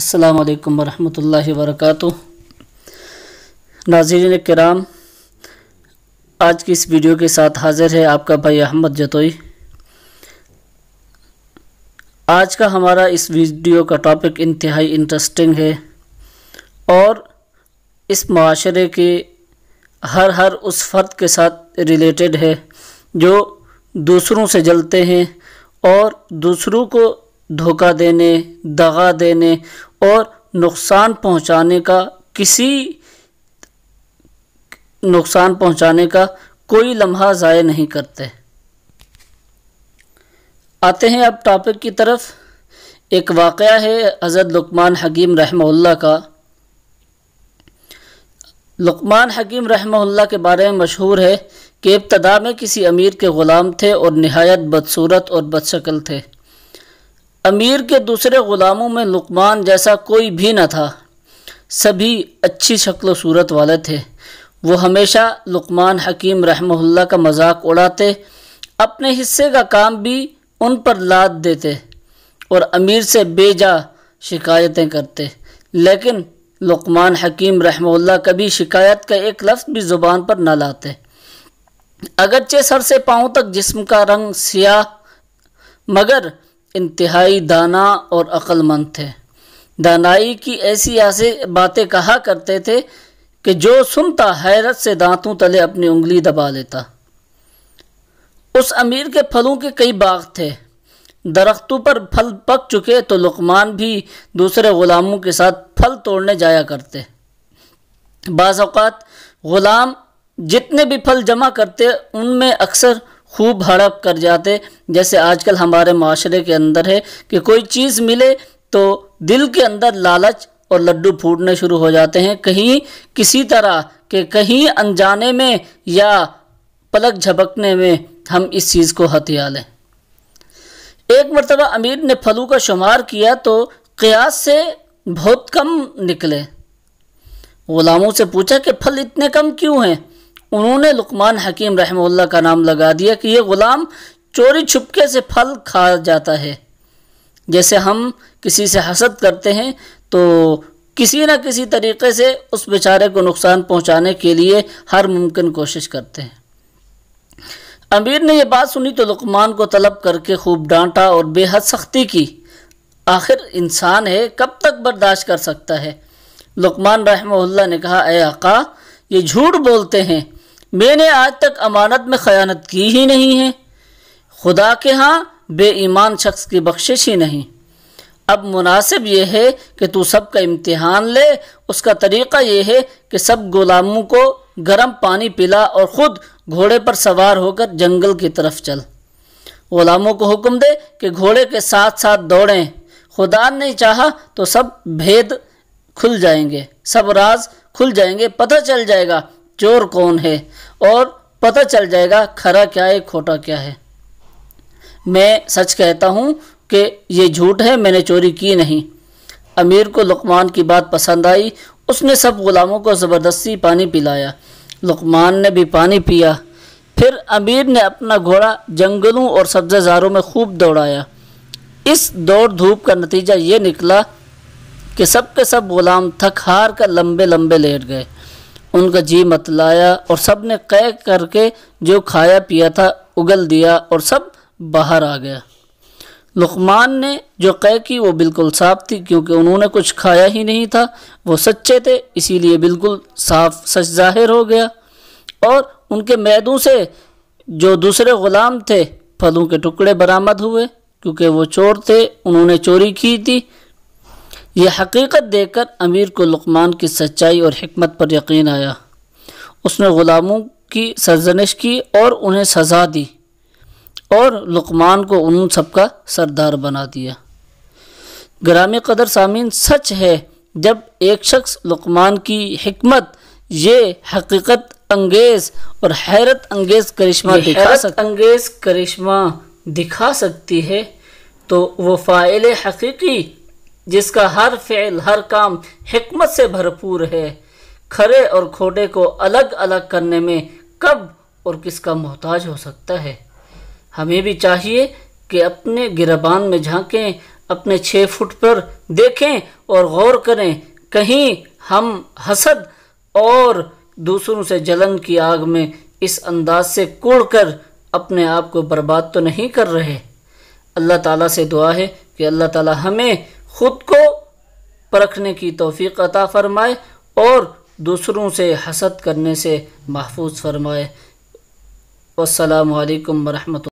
अस्सलामु अलैकुम वरहमतुल्लाहि वबरकातुह। नाज़रीन किराम, आज की इस वीडियो के साथ हाज़िर है आपका भाई अहमद जतोई। आज का हमारा इस वीडियो का टॉपिक इंतहाई इंटरेस्टिंग है और इस माशरे के हर उस फ़र्द के साथ रिलेटेड है जो दूसरों से जलते हैं और दूसरों को धोखा देने, दगा देने और नुकसान पहुंचाने का कोई लम्हा ज़ाया नहीं करते। आते हैं अब टॉपिक की तरफ। एक वाक़या है हज़रत लुक़मान हकीम रहमहुल्लाह का। लुक़मान हकीम रहमहुल्लाह के बारे में मशहूर है कि इब्तदा में किसी अमीर के ग़ुलाम थे और नहायत बदसूरत और बदशक्ल थे। अमीर के दूसरे ग़ुलामों में लुक़मान जैसा कोई भी न था। सभी अच्छी शक्ल सूरत वाले थे। वो हमेशा लुक़मान हकीम रहमहुल्लाह का मजाक उड़ाते, अपने हिस्से का काम भी उन पर लाद देते और अमीर से बेजा शिकायतें करते। लेकिन लुक़मान हकीम रहमहुल्लाह कभी शिकायत का एक लफ्ज़ भी ज़ुबान पर न लाते। अगरचे सर से पाँव तक जिस्म का रंग सियाह, मगर इंतहाई दाना और अक्लमंद थे। दानाई की ऐसी बातें कहा करते थे कि जो सुनता हैरत से दांतों तले अपनी उंगली दबा लेता। उस अमीर के फलों के कई बाग थे। दरख्तों पर फल पक चुके तो लुक़मान भी दूसरे ग़ुलामों के साथ फल तोड़ने जाया करते। बाज़ औक़ात ग़ुलाम जितने भी फल जमा करते उनमें अक्सर खूब हड़प कर जाते। जैसे आजकल हमारे माशरे के अंदर है कि कोई चीज़ मिले तो दिल के अंदर लालच और लड्डू फूटने शुरू हो जाते हैं। कहीं किसी तरह के कहीं अनजाने में या पलक झपकने में हम इस चीज़ को हथिया लें। एक मरतबा अमीर ने फलों का शुमार किया तो क़ियास से बहुत कम निकले। ग़ुलामों से पूछा कि फल इतने कम क्यों हैं? उन्होंने लुक़मान हकीम रहमहुल्लाह का नाम लगा दिया कि ये ग़ुलाम चोरी छुपके से फल खा जाता है। जैसे हम किसी से हसद करते हैं तो किसी न किसी तरीक़े से उस बेचारे को नुकसान पहुंचाने के लिए हर मुमकिन कोशिश करते हैं। अमीर ने यह बात सुनी तो लुक़मान को तलब करके खूब डांटा और बेहद सख्ती की। आखिर इंसान है, कब तक बर्दाश्त कर सकता है? लुक़मान रहमहुल्लाह ने कहा, ए आका, ये झूठ बोलते हैं। मैंने आज तक अमानत में ख़यानत की ही नहीं है। खुदा के यहाँ बेईमान शख्स की बख्शिश ही नहीं। अब मुनासिब ये है कि तू सबका इम्तिहान ले। उसका तरीक़ा ये है कि सब ग़ुलामों को गर्म पानी पिला और ख़ुद घोड़े पर सवार होकर जंगल की तरफ चल। ग़ुलामों को हुक्म दे कि घोड़े के साथ साथ दौड़ें। खुदा ने चाहा तो सब भेद खुल जाएंगे, सब राज खुल जाएंगे। पता चल जाएगा चोर कौन है और पता चल जाएगा खरा क्या है खोटा क्या है। मैं सच कहता हूँ कि ये झूठ है, मैंने चोरी की नहीं। अमीर को लुक़मान की बात पसंद आई। उसने सब ग़ुलामों को ज़बरदस्ती पानी पिलाया। लुक़मान ने भी पानी पिया। फिर अमीर ने अपना घोड़ा जंगलों और सब्ज़ारों में खूब दौड़ाया। इस दौड़ धूप का नतीजा ये निकला कि सब के सब ग़ुलाम थक हार कर लंबे लंबे लेट गए। उनका जी मतलाया और सब ने कै करके जो खाया पिया था उगल दिया और सब बाहर आ गया। लुक़मान ने जो कै की वो बिल्कुल साफ थी, क्योंकि उन्होंने कुछ खाया ही नहीं था। वो सच्चे थे, इसीलिए बिल्कुल साफ सच ज़ाहिर हो गया। और उनके मैदों से जो दूसरे ग़ुलाम थे फलों के टुकड़े बरामद हुए, क्योंकि वो चोर थे, उन्होंने चोरी की थी। यह हकीकत देखकर अमीर को लुक़मान की सच्चाई और हिकमत पर यकीन आया। उसने ग़ुलामों की सरजनिश की और उन्हें सज़ा दी और लुक़मान को उन सब का सरदार बना दिया। ग्रामी कदर सामीन, सच है जब एक शख्स लुक़मान की हिकमत, ये हकीकत अंगेज़ और हैरत अंगेज़ करिश्मा दिखा सकती है तो वो फ़ाइल हकीकी जिसका हर फ़िल हर काम हिकमत से भरपूर है, खरे और खोटे को अलग अलग करने में कब और किसका मोहताज हो सकता है। हमें भी चाहिए कि अपने गिरबान में झांकें, اپنے 6 فٹ پر دیکھیں اور غور کریں، کہیں ہم حسد اور دوسروں سے جلن کی آگ میں اس انداز سے کوڑ کر اپنے آپ کو برباد تو نہیں کر رہے۔ اللہ تعالیٰ سے دعا ہے کہ اللہ تعالیٰ ہمیں خود کو پرکھنے کی توفیق عطا فرمائے اور دوسروں سے حسد کرنے سے محفوظ فرمائے۔ والسلام علیکم ورحمۃ اللہ۔